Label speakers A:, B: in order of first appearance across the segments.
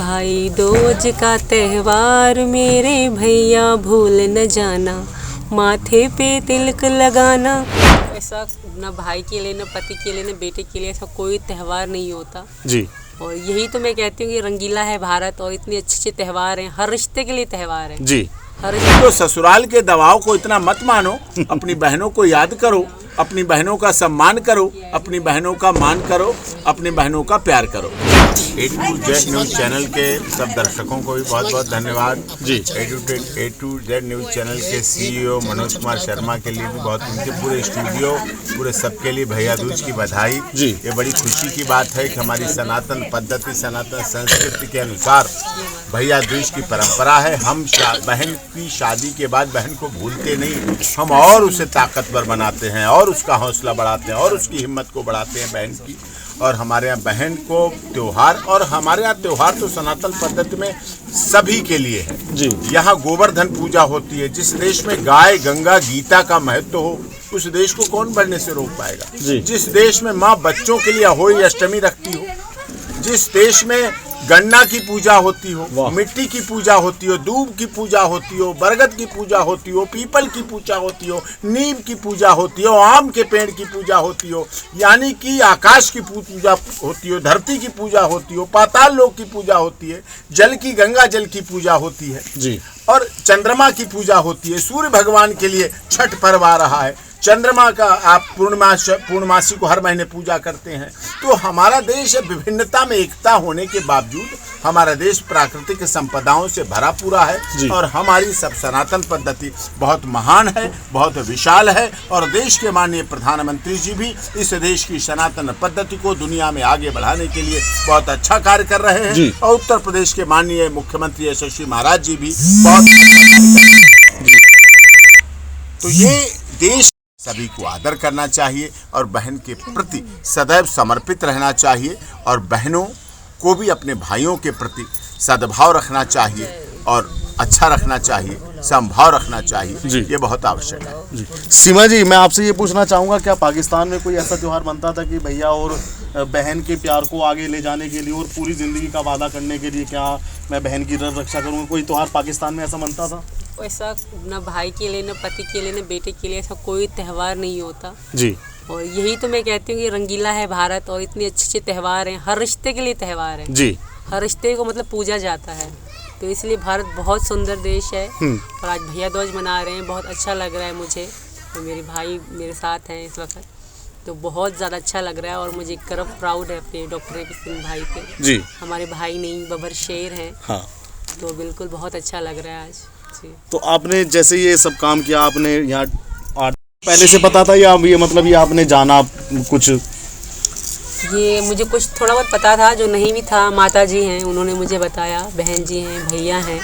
A: भाई दूज का त्योहार मेरे भैया भूल न जाना, माथे पे तिलक लगाना। ऐसा न भाई के लिए, न पति के लिए, न बेटे के लिए ऐसा कोई त्योहार नहीं होता जी। और यही तो मैं कहती हूँ कि रंगीला है भारत और इतने अच्छे अच्छे त्योहार हैं, हर रिश्ते के लिए त्योहार है जी।
B: तो ससुराल के दबाव को इतना मत मानो, अपनी बहनों को याद करो, अपनी बहनों का सम्मान करो, अपनी बहनों का मान करो, अपनी बहनों का प्यार करो। A to Z news channel के सब दर्शकों को भी बहुत बहुत धन्यवाद जी। A to Z news channel के CEO मनोज कुमार शर्मा के लिए भी बहुत, उनके पूरे स्टूडियो पूरे सबके लिए भैया दूज की बधाई जी। ये बड़ी खुशी की बात है कि हमारी सनातन पद्धति, सनातन संस्कृति के अनुसार भैया दूज की परंपरा है। हम बहन की शादी के बाद बहन को भूलते नहीं, हम और उसे ताकतवर बनाते हैं और उसका हौसला बढ़ाते हैं और उसकी हिम्मत को बढ़ाते हैं बहन की। और हमारे यहाँ बहन को त्योहार, और हमारे यहाँ त्योहार तो सनातन पद्धति में सभी के लिए है जी। यहाँ गोवर्धन पूजा होती है। जिस देश में गाय, गंगा, गीता का महत्व हो उस देश को कौन बढ़ने से रोक पाएगा जी। जिस देश में माँ बच्चों के लिए अहोई अष्टमी रखती हो, जिस देश में गन्ना की पूजा होती हो, मिट्टी की पूजा होती हो, दूब की पूजा होती हो, बरगद की पूजा होती हो, पीपल की पूजा होती हो, नीम की पूजा होती हो, आम के पेड़ की पूजा होती हो, यानी कि आकाश की पूजा होती हो, धरती की पूजा होती हो, पाताल लोक की पूजा होती है, जल की गंगा जल की पूजा होती है जी। और चंद्रमा की पूजा होती है। सूर्य भगवान के लिए छठ पर्व आ रहा है। चंद्रमा का आप पूर्णमासी को हर महीने पूजा करते हैं। तो हमारा देश विभिन्नता में एकता होने के बावजूद हमारा देश प्राकृतिक संपदाओं से भरा पूरा है और हमारी सब सनातन पद्धति बहुत महान है, बहुत विशाल है। और देश के माननीय प्रधानमंत्री जी भी इस देश की सनातन पद्धति को दुनिया में आगे बढ़ाने के लिए बहुत अच्छा कार्य कर रहे हैं। और उत्तर प्रदेश के माननीय मुख्यमंत्री यशस्वी महाराज जी भी बहुत। तो ये देश सभी को आदर करना चाहिए और बहन के प्रति सदैव समर्पित रहना चाहिए और बहनों को भी अपने भाइयों के प्रति सद्भाव रखना चाहिए और अच्छा रखना चाहिए, समभाव रखना चाहिए। ये बहुत आवश्यक है जी।
C: सीमा जी, मैं आपसे ये पूछना चाहूँगा, क्या पाकिस्तान में कोई ऐसा त्यौहार बनता था कि भैया और बहन के प्यार को आगे ले जाने के लिए और पूरी ज़िंदगी का वादा करने के लिए क्या मैं बहन की रक्षा करूँगा, कोई त्यौहार पाकिस्तान में ऐसा बनता था?
A: ऐसा न भाई के लिए, न पति के लिए, न बेटे के लिए ऐसा कोई त्योहार नहीं होता जी। और यही तो मैं कहती हूँ कि रंगीला है भारत और इतने अच्छे अच्छे त्योहार हैं, हर रिश्ते के लिए त्योहार है जी। हर रिश्ते को मतलब पूजा जाता है, तो इसलिए भारत बहुत सुंदर देश है। और आज भैया दूज मना रहे हैं, बहुत अच्छा लग रहा है मुझे। तो मेरे भाई मेरे साथ हैं इस वक्त, तो बहुत ज़्यादा अच्छा लग रहा है और मुझे गर्व प्राउड है अपने डॉक्टर ए.पी. सिंह भाई पे जी। हमारे भाई नहीं, बबर शेर हैं हाँ। तो बिल्कुल बहुत अच्छा लग रहा है आज जी।
C: तो आपने जैसे ये सब काम किया, आपने यहाँ पहले से पता था या ये मतलब ये आपने जाना कुछ?
A: ये मुझे कुछ थोड़ा बहुत पता था, जो नहीं भी था माता जी हैं उन्होंने मुझे बताया, बहन जी हैं, भैया हैं,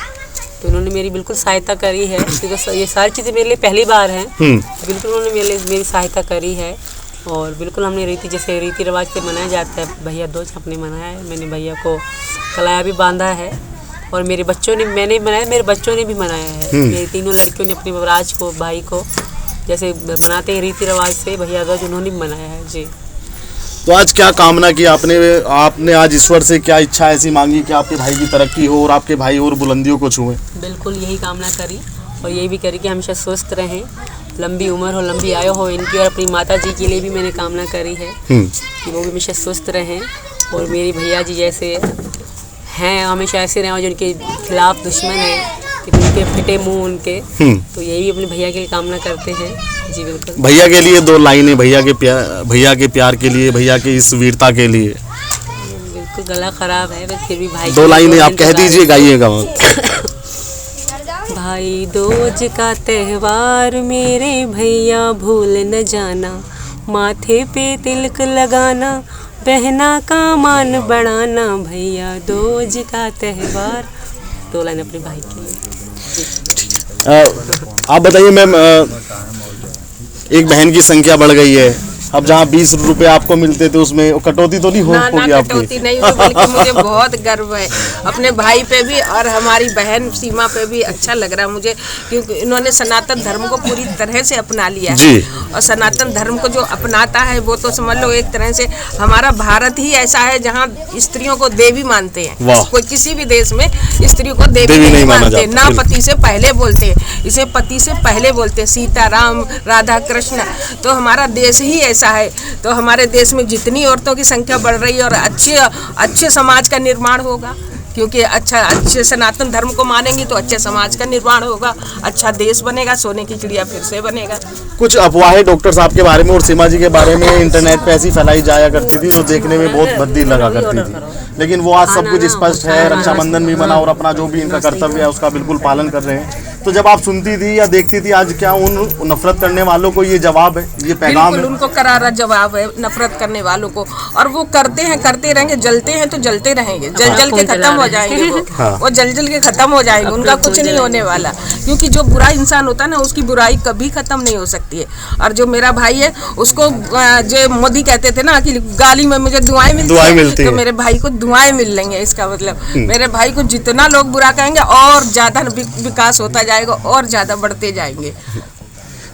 A: तो उन्होंने मेरी बिल्कुल सहायता करी है क्योंकि ये सारी चीज़ें मेरे लिए पहली बार हैं। बिल्कुल उन्होंने मेरी सहायता करी है और बिल्कुल हमने जैसे रीति रिवाज से मनाया जाता है भैया दूज हमने मनाया है। मैंने भैया को कलाया भी बांधा है और मेरे बच्चों ने, मैंने भी मनाया, मेरे बच्चों ने भी मनाया है। मेरी तीनों लड़कियों ने अपने बबराज को, भाई को जैसे मनाते हैं रीति रिवाज से भैया दूज, उन्होंने भी मनाया है जी।
C: तो आज क्या कामना की आपने आज ईश्वर से क्या इच्छा ऐसी मांगी कि आपके भाई की तरक्की हो और आपके भाई और बुलंदियों को छुएं? बिल्कुल
A: यही कामना करी और यही भी करी कि हमेशा स्वस्थ रहें, लंबी उम्र हो, लंबी आयु हो इनकी। और अपनी माता जी के लिए भी मैंने कामना करी है कि वो भी हमेशा स्वस्थ रहें और मेरे भैया जी जैसे हैं हमेशा ऐसे रहें, जिनके खिलाफ दुश्मन है उनके फिटे मुंह उनके। तो यही भी अपने भैया के लिए कामना करते हैं जी। बिल्कुल
C: भैया के लिए दो लाइनें, भैया के प्यार के लिए, भैया की इस वीरता के लिए।
A: बिल्कुल गला खराब है फिर भी भाई
C: दो लाइनें आप कह दीजिए, गाइएगा।
A: भाई दूज का त्योहार मेरे भैया भूल न जाना, माथे पे तिलक लगाना, बहना का मान बढ़ाना, भैया दूज का त्योहार। दो लाइन अपने भाई के लिए।
C: आप बताइए मैम, एक बहन की संख्या बढ़ गई है अब जहाँ 20 रुपए आपको मिलते थे उसमें कटौती तो नहीं होगी आपकी?
D: कटौती नहीं हुई, बल्कि मुझे बहुत गर्व है अपने भाई पे भी और हमारी बहन सीमा पे भी। अच्छा लग रहा है मुझे, क्योंकि इन्होंने सनातन धर्म को पूरी तरह से अपना लिया है। और सनातन धर्म को जो अपनाता है वो तो समझ लो एक तरह से हमारा भारत ही ऐसा है जहाँ स्त्रियों को देवी मानते हैं। कोई किसी भी देश में स्त्रियों को देवी नहीं मानते, ना पति से पहले बोलते, इसे पति से पहले बोलते, सीता राम राधा कृष्ण। तो हमारा देश ही ऐसा है। तो हमारे देश में जितनी औरतों की संख्या बढ़ रही है और अच्छे समाज का निर्माण होगा, क्योंकि अच्छे सनातन धर्म को मानेंगी तो अच्छे समाज का निर्माण होगा, अच्छा देश बनेगा, सोने की चिड़िया फिर से बनेगा।
C: कुछ अफवाहें डॉक्टर साहब के बारे में और सीमा जी के बारे में इंटरनेट पे ऐसी फैलाई जाया करती थी जो देखने में बहुत भद्दी लगा करती थी, लेकिन वो आज सब कुछ स्पष्ट है। रक्षाबंधन भी बना और अपना जो भी इनका कर्तव्य है उसका बिल्कुल पालन कर रहे हैं। तो जब आप सुनती थी या देखती थी, आज क्या उन नफरत करने वालों को ये जवाब है, ये पैगाम है?
D: उनको करारा जवाब है नफरत करने वालों को। और वो करते हैं, करते रहेंगे, जलते हैं तो जलते रहेंगे, जल के खत्म हो जाएंगे वो जल के खत्म हो जाएंगे, उनका कुछ नहीं होने वाला। क्योंकि जो बुरा इंसान होता है ना, उसकी बुराई कभी खत्म नहीं हो सकती है। और जो मेरा भाई है उसको जो मोदी कहते थे ना कि गाली में मुझे दुआएं मिलती है, तो मेरे भाई को दुआएं मिल लेंगे। इसका मतलब मेरे भाई को जितना लोग बुरा कहेंगे और ज्यादा विकास होता जाएगा और ज्यादा बढ़ते जाएंगे।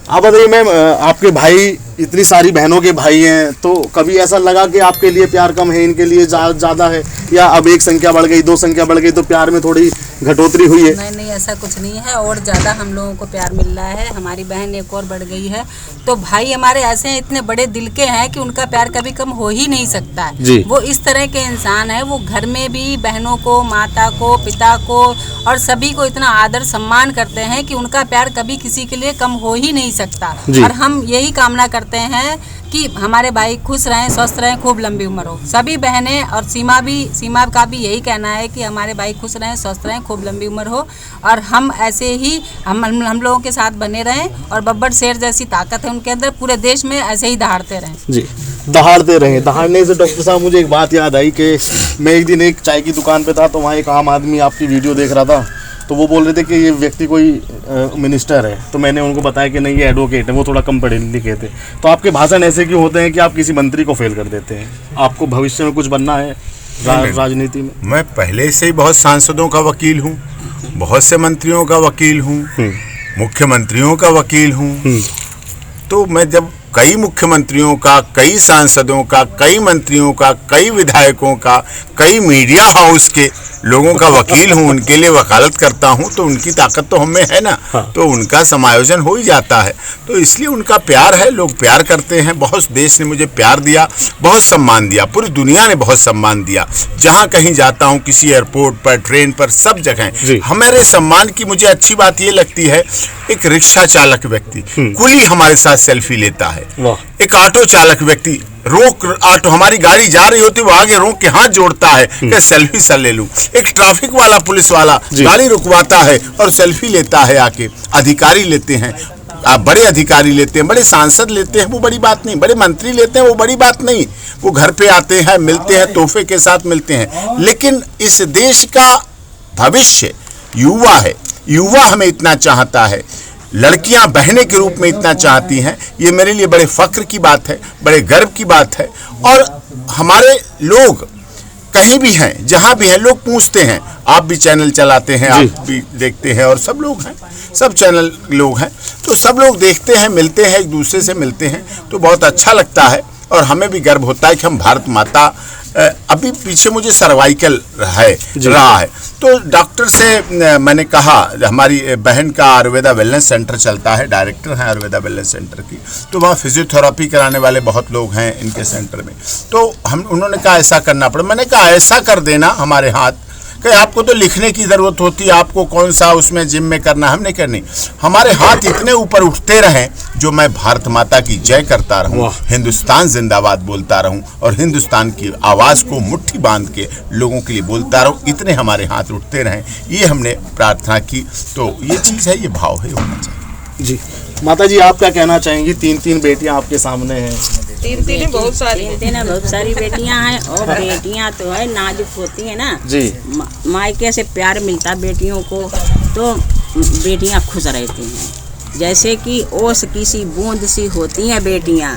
C: आप बताइए मैम, आपके भाई इतनी सारी बहनों के भाई हैं, तो कभी ऐसा लगा कि आपके लिए प्यार कम है, इनके लिए ज़्यादा है, या अब एक संख्या बढ़ गई, 2 संख्या बढ़ गई तो प्यार में थोड़ी घटोतरी हुई है?
E: नहीं, ऐसा कुछ नहीं है, और ज़्यादा हम लोगों को प्यार मिल रहा है। हमारी बहन एक और बढ़ गई है। तो भाई हमारे ऐसे इतने बड़े दिल के हैं कि उनका प्यार कभी कम हो ही नहीं सकता है। वो इस तरह के इंसान है, वो घर में भी बहनों को, माता को, पिता को और सभी को इतना आदर सम्मान करते हैं कि उनका प्यार कभी किसी के लिए कम हो ही नहीं सकता। और हम यही कामना करते हैं कि हमारे भाई खुश रहें, स्वस्थ रहें, खूब लंबी उम्र हो। सभी बहनें और सीमा का भी यही कहना है कि हमारे भाई खुश रहें, स्वस्थ रहें, खूब लंबी उम्र हो। और हम ऐसे ही हम लोगों के साथ बने रहें और बब्बर शेर जैसी ताकत है उनके अंदर, पूरे देश में ऐसे ही दहाड़ते रहें।
C: जी, दहाड़ते रहें। दहाड़ने से डॉक्टर साहब मुझे एक बात याद आई कि मैं एक दिन एक चाय की दुकान पे था, तो वहाँ एक आम आदमी आपकी वीडियो देख रहा था, तो वो बोल रहे थे कि ये व्यक्ति कोई मिनिस्टर है। तो मैंने उनको बताया कि नहीं, ये एडवोकेट है, वो थोड़ा कम पढ़े लिखे थे। तो आपके भाषण ऐसे क्यों होते हैं कि आप किसी मंत्री को फेल कर देते हैं? आपको भविष्य में कुछ बनना है राजनीति में?
B: मैं पहले से ही बहुत सांसदों का वकील हूँ, बहुत से मंत्रियों का वकील हूँ, मुख्यमंत्रियों का वकील हूँ। तो मैं जब कई मुख्यमंत्रियों का, कई सांसदों का, कई मंत्रियों का, कई विधायकों का, कई मीडिया हाउस के लोगों का वकील हूँ, उनके लिए वकालत करता हूँ, तो उनकी ताकत तो हमें है ना। तो उनका समायोजन हो ही जाता है। तो इसलिए उनका प्यार है, लोग प्यार करते हैं। बहुत देश ने मुझे प्यार दिया, बहुत सम्मान दिया, पूरी दुनिया ने बहुत सम्मान दिया। जहाँ कहीं जाता हूँ, किसी एयरपोर्ट पर, ट्रेन पर, सब जगह हमारे सम्मान की मुझे अच्छी बात ये लगती है। एक रिक्शा चालक व्यक्ति कुली हमारे साथ सेल्फी लेता है, एक ऑटो चालक व्यक्ति ऑटो हमारी गाड़ी जा रही होती, वो आगे रोक के हाथ जोड़ता है कि सेल्फी सर ले लूं। एक ट्रैफिक वाला, पुलिस वाला गाड़ी रुकवाता है और सेल्फी लेता है आके। अधिकारी लेते हैं, बड़े अधिकारी लेते हैं, बड़े सांसद लेते हैं, वो बड़ी बात नहीं। बड़े मंत्री लेते हैं, वो बड़ी बात नहीं। वो घर पे आते हैं, मिलते हैं, तोहफे के साथ मिलते हैं। लेकिन इस देश का भविष्य युवा है, युवा हमें इतना चाहता है, लड़कियां बहनें के रूप में इतना चाहती हैं। ये मेरे लिए बड़े फक्र की बात है, बड़े गर्व की बात है। और हमारे लोग कहीं भी हैं, जहां भी हैं, लोग पूछते हैं। आप भी चैनल चलाते हैं, आप भी देखते हैं, और सब लोग हैं, सब चैनल लोग हैं, तो सब लोग देखते हैं, मिलते हैं, एक दूसरे से मिलते हैं, तो बहुत अच्छा लगता है। और हमें भी गर्व होता है कि हम भारत माता, अभी पीछे मुझे सर्वाइकल रहा है, तो डॉक्टर से मैंने कहा, हमारी बहन का आयुर्वेदा वेलनेस सेंटर चलता है, डायरेक्टर हैं आयुर्वेदा वेलनेस सेंटर की, तो वहाँ फिजियोथेरापी कराने वाले बहुत लोग हैं इनके सेंटर में। तो उन्होंने कहा ऐसा करना पड़ा। मैंने कहा ऐसा कर देना हमारे हाथ, कि आपको तो लिखने की ज़रूरत होती है, आपको कौन सा उसमें जिम में करना, हमने करनी। हमारे हाथ इतने ऊपर उठते रहें जो मैं भारत माता की जय करता रहूं, हिंदुस्तान जिंदाबाद बोलता रहूं, और हिंदुस्तान की आवाज़ को मुट्ठी बांध के लोगों के लिए बोलता रहूं। इतने हमारे हाथ उठते रहें, ये हमने प्रार्थना की। तो ये चीज़ है, ये भाव है, होना चाहिए।
C: जी माता जी, आप क्या कहना चाहेंगी? 3 बेटियाँ आपके सामने हैं।
D: तीन बहुत
E: सारी बेटियां हैं, और बेटियां तो है नाजुक होती हैं ना
C: जी।
E: मायके से प्यार मिलता बेटियों को, तो बेटियां खुश रहती हैं।
F: जैसे कि ओस की सी बूंद सी होती हैं बेटियां,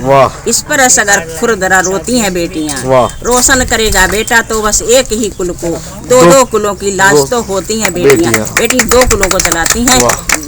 F: इस पर अगर खुरदरा रोती हैं बेटियां। रोशन करेगा बेटा तो बस एक ही कुल को, दो कुलों की लाज तो होती हैं बेटियां। बेटी 2 कुलों को चलाती हैं,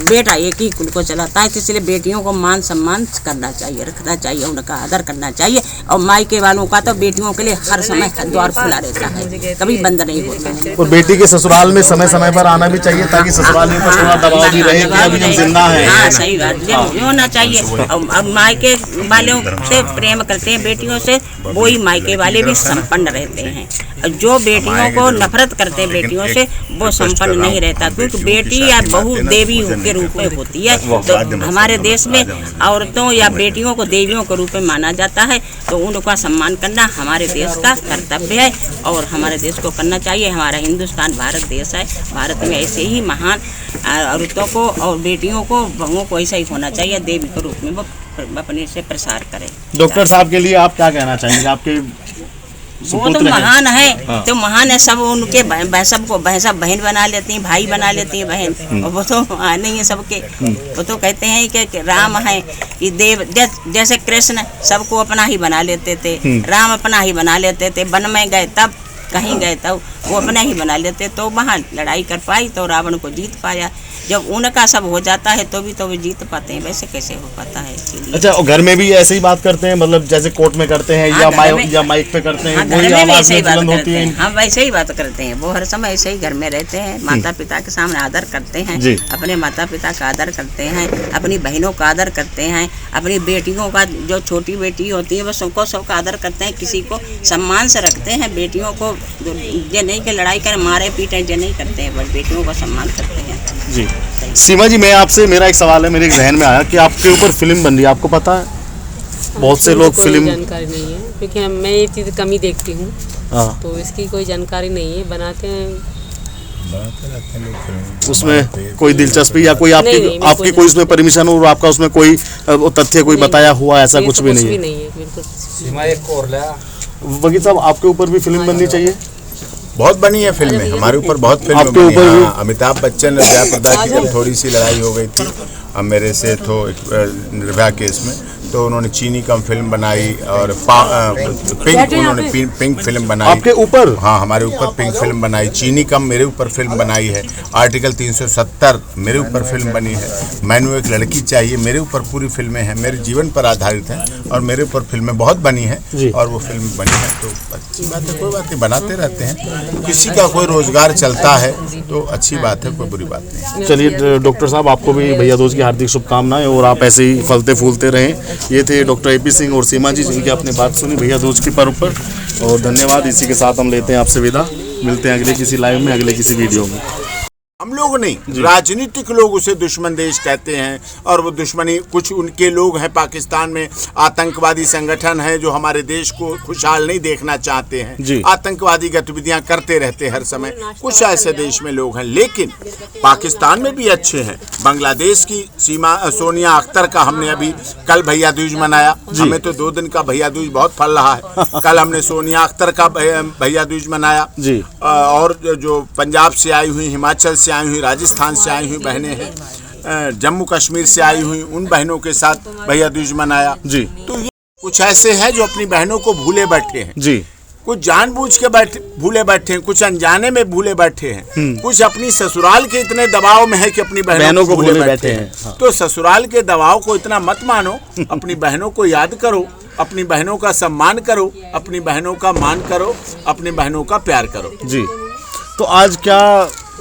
F: बेटा एक ही कुल को चलाता है। तो इसलिए बेटियों को मान सम्मान करना चाहिए, रखना चाहिए, उनका आदर करना चाहिए। और मायके वालों का तो बेटियों के लिए हर समय द्वार खुला रहता है, कभी बंद नहीं होता।
C: और बेटी के ससुराल में समय समय पर आना भी चाहिए, ताकि ससुराल में थोड़ा दबाव भी रहे कि अभी हम जिंदा हैं।
F: हाँ, सही बात होना चाहिए। अब मायके वालों से प्रेम करते हैं बेटियों से, वो ही मायके वाले भी संपन्न रहते हैं। जो बेटियों को नफरत करते हैं बेटियों से, वो संपन्न नहीं रहता, क्योंकि बेटी या बहू देवी के रूप में होती है। तो हमारे देश में औरतों या बेटियों को देवियों के रूप में माना जाता है। तो उनका सम्मान करना हमारे देश का कर्तव्य है और हमारे देश को करना चाहिए। हमारा हिंदुस्तान भारत देश है, भारत में ऐसे ही महान औरतों को और बेटियों को, बहुओं को ऐसा ही होना चाहिए, देवी के रूप में वो अपने से प्रसार करें।
C: डॉक्टर साहब के लिए आप क्या कहना चाहेंगे? आपके
F: वो तो महान है। हाँ। तो महान है, सब उनके सबको सब बहन बना लेती हैं, भाई बना लेती हैं बहन। और वो तो नहीं है सबके। वो तो कहते हैं कि राम है कि देव, जैसे कृष्ण सबको अपना ही बना लेते थे, राम अपना ही बना लेते थे। वन में गए तब, कहीं गए तब वो अपना ही बना लेते, तो वहाँ लड़ाई कर पाई तो रावण को जीत पाया। जब उनका सब हो जाता है तो भी तो वो जीत पाते हैं, वैसे कैसे हो पाता है?
C: अच्छा, और घर में भी ऐसे ही बात करते हैं, मतलब जैसे कोर्ट में करते हैं? हाँ, या माइक पे करते हैं?
F: वही आवाज में बुलंद होती है। हाँ, वैसे ही बात करते हैं। वो हर समय ऐसे ही घर में रहते हैं, माता पिता के सामने आदर करते हैं, अपने माता पिता का आदर करते हैं, अपनी बहनों का आदर करते हैं, अपनी बेटियों का, जो छोटी बेटी होती है वो सबका आदर करते हैं, किसी को सम्मान से रखते हैं। बेटियों को ये नहीं कि लड़ाई कर मारे पीटे ये नहीं करते हैं, बस बेटियों का सम्मान करते हैं।
C: जी सीमा जी, मैं आपसे, मेरा एक सवाल है, मेरे जहन में आया कि आपके ऊपर फिल्म बन रही है, आपको पता है? बहुत से लोग फिल्म,
A: जानकारी नहीं है, क्योंकि मैं ये चीज़ कम ही देखती हूँ, तो इसकी कोई जानकारी नहीं है। बनाते रहते हैं लोग।
C: उसमें कोई दिलचस्पी या कोई आपकी कोई उसमें परमिशन और आपका उसमें कोई तथ्य कोई बताया हुआ ऐसा कुछ भी नहीं है? वकील साहब, आपके ऊपर भी फिल्म बननी चाहिए?
B: बहुत बनी है फिल्में, हमारे ऊपर बहुत फिल्में बनी है। अमिताभ बच्चन और जयाप्रदा की जब थोड़ी सी लड़ाई हो गई थी अब मेरे से, तो निर्भया केस में, तो उन्होंने चीनी कम फिल्म बनाई और पिंक फिल्म बनाई।
C: आपके ऊपर?
B: हाँ, हमारे ऊपर पिंक फिल्म बनाई। चीनी कम मेरे ऊपर फिल्म बनाई है। आर्टिकल 370 मेरे ऊपर फिल्म बनी है। मैनू एक लड़की चाहिए मेरे ऊपर पूरी फिल्में हैं, मेरे जीवन पर आधारित हैं और मेरे ऊपर फिल्में बहुत बनी हैं और वो फिल्म बनी है। तो अच्छी बात है, कोई बात नहीं, बनाते रहते हैं। किसी का कोई रोजगार चलता है तो अच्छी बात है, कोई बुरी बात नहीं।
C: चलिए डॉक्टर साहब, आपको भी भैया दूज की हार्दिक शुभकामनाएं और आप ऐसे ही फलते फूलते रहें। ये थे डॉक्टर AP सिंह और सीमा जी, जिनकी आपने बात सुनी भैया दूज के पर्व पर, और धन्यवाद। इसी के साथ हम लेते हैं आपसे विदा, मिलते हैं अगले किसी लाइव में, अगले किसी वीडियो में।
B: हम लोग नहीं, राजनीतिक लोग उसे दुश्मन देश कहते हैं और वो दुश्मनी, कुछ उनके लोग हैं पाकिस्तान में, आतंकवादी संगठन है जो हमारे देश को खुशहाल नहीं देखना चाहते हैं, आतंकवादी गतिविधियां करते रहते हर समय। कुछ ऐसे देश में लोग हैं, लेकिन पाकिस्तान में भी अच्छे हैं। बांग्लादेश की सोनिया अख्तर का हमने अभी कल भैया दूज मनाया। हमें तो 2 दिन का भैया दूज बहुत फल रहा है। कल हमने सोनिया अख्तर का भैया दूज मनाया। और जो पंजाब से आई हुई, हिमाचल से आई हुई, राजस्थान से आई हुई बहनें हैं, जम्मू कश्मीर से आई हुई, उन बहनों के साथ भैया दूज मनाया। तो ये कुछ ऐसे हैं जो अपनी बहनों को भूले बैठे हैं। कुछ जानबूझ के भूले बैठे हैं, कुछ अनजाने में भूले बैठे हैं, कुछ अपनी ससुराल के इतने दबाव में है कि अपनी बहनों को भूले बैठे हैं। तो ससुराल के दबाव को इतना मत मानो, अपनी बहनों को याद करो, अपनी बहनों का सम्मान करो, अपनी बहनों का मान करो, अपनी बहनों का प्यार करो।
C: जी, तो आज क्या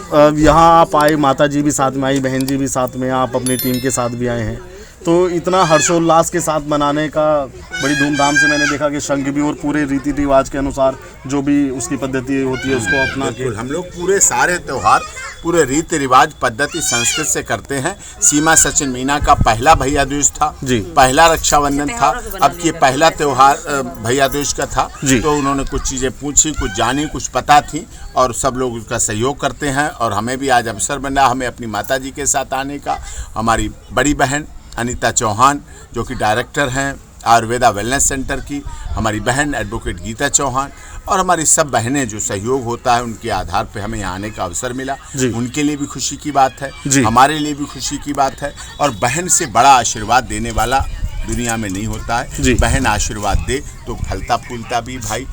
C: यहाँ आप आए, माता जी भी साथ में आई, बहन जी भी साथ में, आप अपनी टीम के साथ भी आए हैं, तो इतना हर्षोल्लास के साथ मनाने का बड़ी धूमधाम से मैंने देखा कि शंख भी और पूरे रीति रिवाज के अनुसार जो भी उसकी पद्धति होती है उसको अपना के
B: हम लोग पूरे सारे त्यौहार पूरे रीति रिवाज पद्धति संस्कृत से करते हैं। सीमा सचिन मीना का पहला भैया दूज था, पहला रक्षाबंधन था, अब ये पहला त्यौहार भैया दूज का था। तो उन्होंने कुछ चीज़ें पूछी, कुछ जानी, कुछ पता थी और सब लोग उसका सहयोग करते हैं। और हमें भी आज अवसर बना हमें अपनी माता जी के साथ आने का। हमारी बड़ी बहन अनीता चौहान जो कि डायरेक्टर हैं आयुर्वेदा वेलनेस सेंटर की हमारी बहन एडवोकेट गीता चौहान और हमारी सब बहनें जो सहयोग होता है उनके आधार पे हमें यहाँ आने का अवसर मिला। उनके लिए भी खुशी की बात है, हमारे लिए भी खुशी की बात है। और बहन से बड़ा आशीर्वाद देने वाला दुनिया में नहीं होता है। बहन आशीर्वाद दे तो फलता फूलता भी भाई।